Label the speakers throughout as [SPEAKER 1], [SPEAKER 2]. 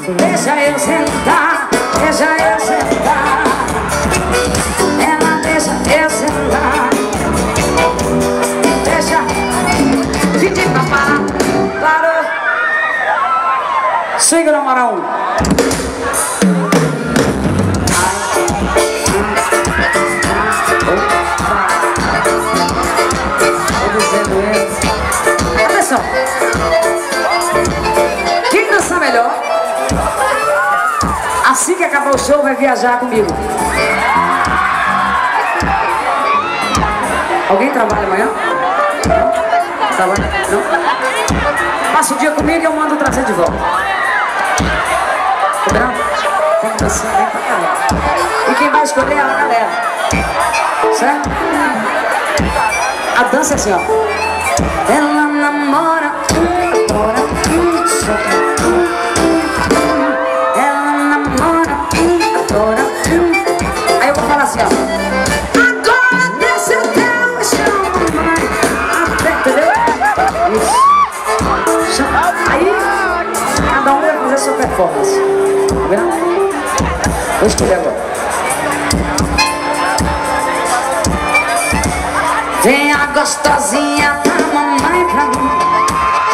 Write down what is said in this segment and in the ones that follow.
[SPEAKER 1] deixa eu sentar, deixa eu sentar. Ela deixa eu sentar, deixa. Pedi pra parar, parou. Siga na moral. Atenção. Quem dançar melhor, assim que acabar o show, vai viajar comigo. Alguém trabalha amanhã? Não? Trabalha? Não? Passa o dia comigo e eu mando trazer de volta. Combinado? Tem que dançar bem pra caramba. E quem vai escolher é a galera. Certo? A dança é assim, ó. Ela namora, adora, só ela namora, adora. Aí eu vou falar assim, ó. Agora desce até o chão, mamãe. Entendeu? Isso. Aí, cada um vai fazer sua performance. Tá vendo? Vou escolher agora. Vem a gostosinha da mamãe pra mim,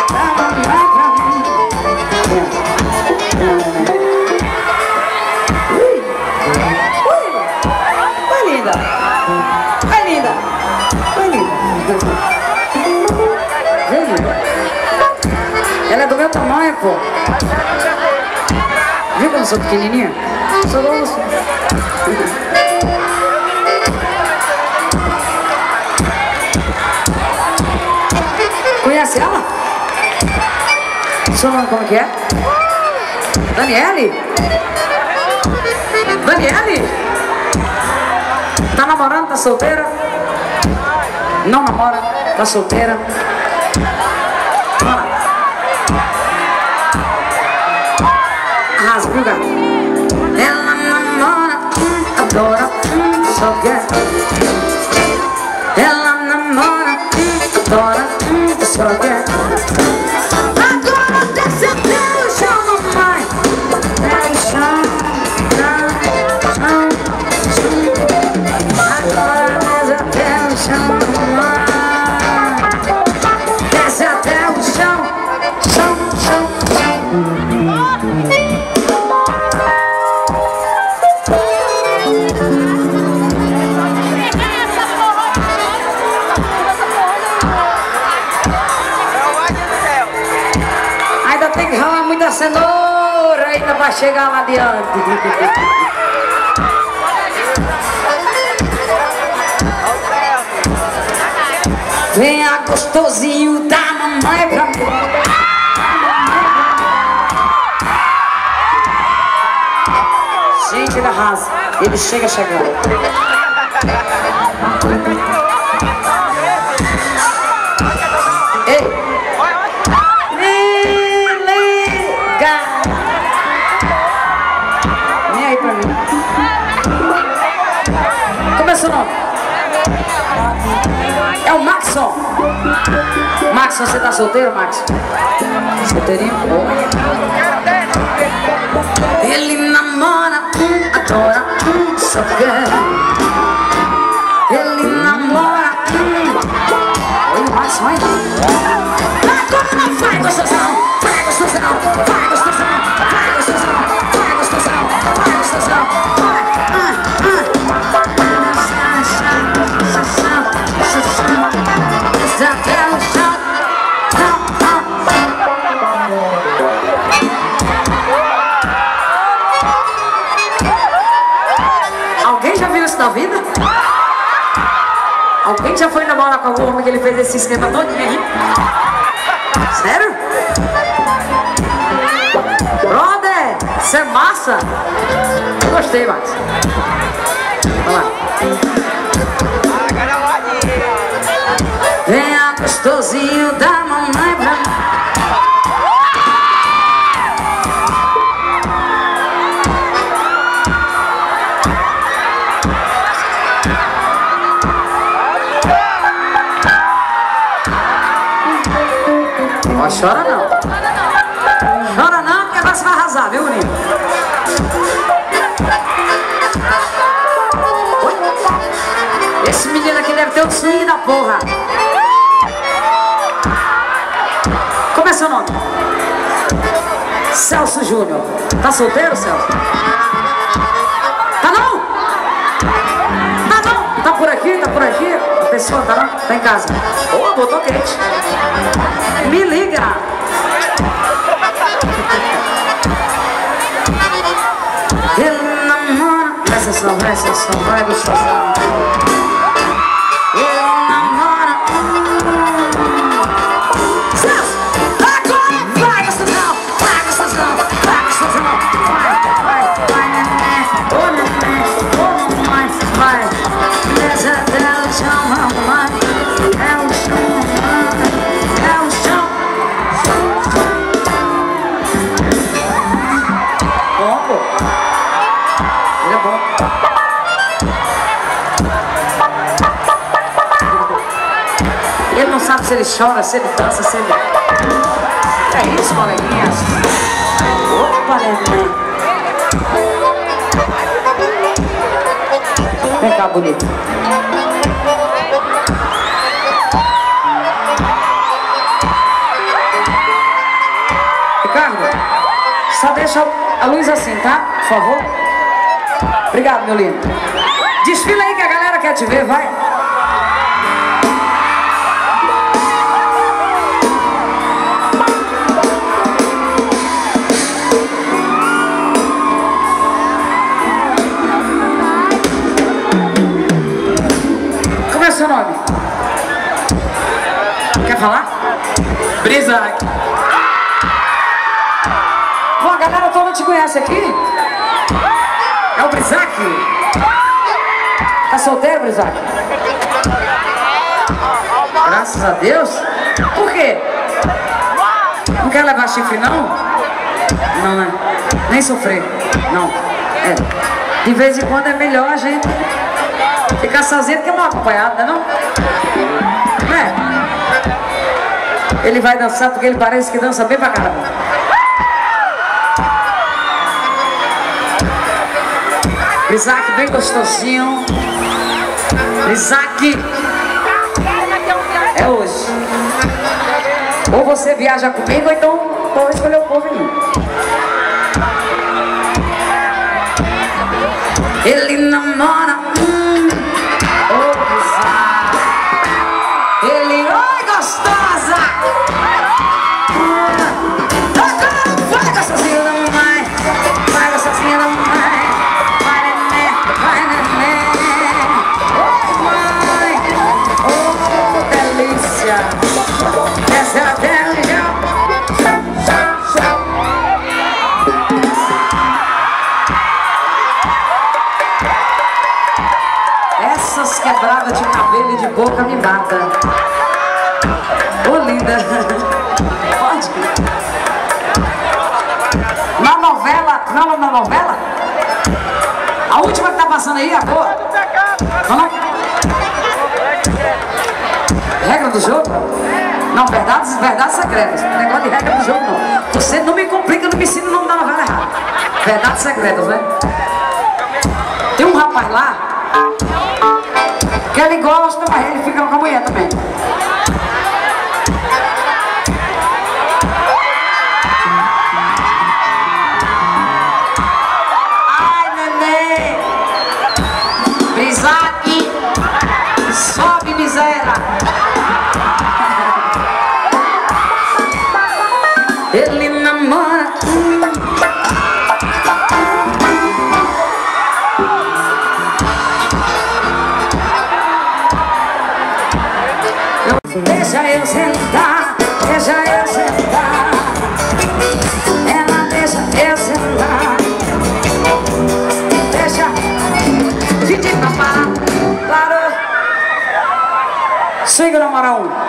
[SPEAKER 1] da mamãe pra mim. Ui, ui, vai linda, vai linda, vai linda. Vem linda. Ela é do meu tamanho, pô. Viu que eu não sou pequenininha? Sou grosso. Conhece ela? Seu nome como que é? Daniele? Daniele? Tá namorando? Tá solteira? Não namora? Tá solteira? Bora. Arrasa, viu, gato? Ela namora, adora, só quer. Ela namora, adora, só quer. Agora desce até o chão, mamãe. Até o chão, chão. Agora desce até o chão, mamãe. Desce até o chão, chão, chão, chão. Tem que ralar muita cenoura ainda pra chegar lá adiante. Venha gostosinho da mamãe pra mim. Gente, ele arrasa. Ele chega chegando. Ei! Nem aí pra mim. Como é seu nome? É o Maxon. Maxon, você tá solteiro, Maxon? Solteirinho? Ele namora, adora, só quer. Ele namora. Oi, o Maxon, aí. Agora não vai, gostosão. Vai, gostosão. Vai, gostosão. Vai, gostosão. Vai, gostosão. Vai, gostosão. Até o chão. Alguém já viu isso na vida? Alguém já foi namorar com algum homem que ele fez esse esquema todinho aí? Sério? Brother, isso é massa. Gostei, Max. Vamos lá. Venha gostosinho da mamãe pra mim. Ó, chora não. Chora não, porque você vai arrasar. arrasar, viu, menino? Esse menino aqui deve ter um swing da porra. Como é seu nome? Celso Júnior. Tá solteiro, Celso? Tá não? Tá não? Tá por aqui? Tá por aqui? A pessoa tá não? Tá em casa. Ô, botou quente. Me liga. Ele namora. Presta atenção, vai gostosa. Ele namora. Celso, agora vai gostosão, vai gostosão, vai gostosão. Vai, neném, ô neném, ô mamãe, vai. Essa dela chama mamãe, é o chão, é o chão. Bom, pô. Ele é bom. Ele não sabe se ele chora, se ele dança, se ele... É isso, coleguinhas? Opa, neném. Vem cá, bonito. Ricardo, só deixa a luz assim, tá? Por favor. Obrigado, meu lindo. Desfila aí que a galera quer te ver, vai. Como é seu nome? Quer falar? Brisac. Pô, a galera toda te conhece aqui? É o Brisac? Tá solteiro, Brisac? Graças a Deus. Por quê? Não quer levar chifre, não? Não, né? Nem sofrer. Não. É. De vez em quando é melhor a gente ficar sozinho do que mal acompanhado, né, não? Não é? Ele vai dançar porque ele parece que dança bem pra caramba. Isaac bem gostosinho. Isaac, é hoje. Ou você viaja comigo, ou então vou escolher o povo em mim. Ele namora. Oh, Isaac. Ele, oi, gostosa. Vai gostosinho da mamãe. Vai gostosinho da mamãe. Essa é a delícia. Essas quebradas de cabelo e de boca me matam. Ô, linda. Pode. Na novela? A última que tá passando aí, a boa. Vamos lá. Regra do jogo? Não, verdades secretas. Não é negócio de regra do jogo, não. Você não me complica, não me ensina o nome da novela errada. Verdades secretas, né? Tem um rapaz lá que ele gosta, mas ele fica com a mulher também. Ai, neném! Isaac! Sobe, miséria! Ele namora. Deixa eu sentar, deixa eu sentar. Ela deixa eu sentar. Deixa. Pedi pra parar. Parou. Siga, namorão.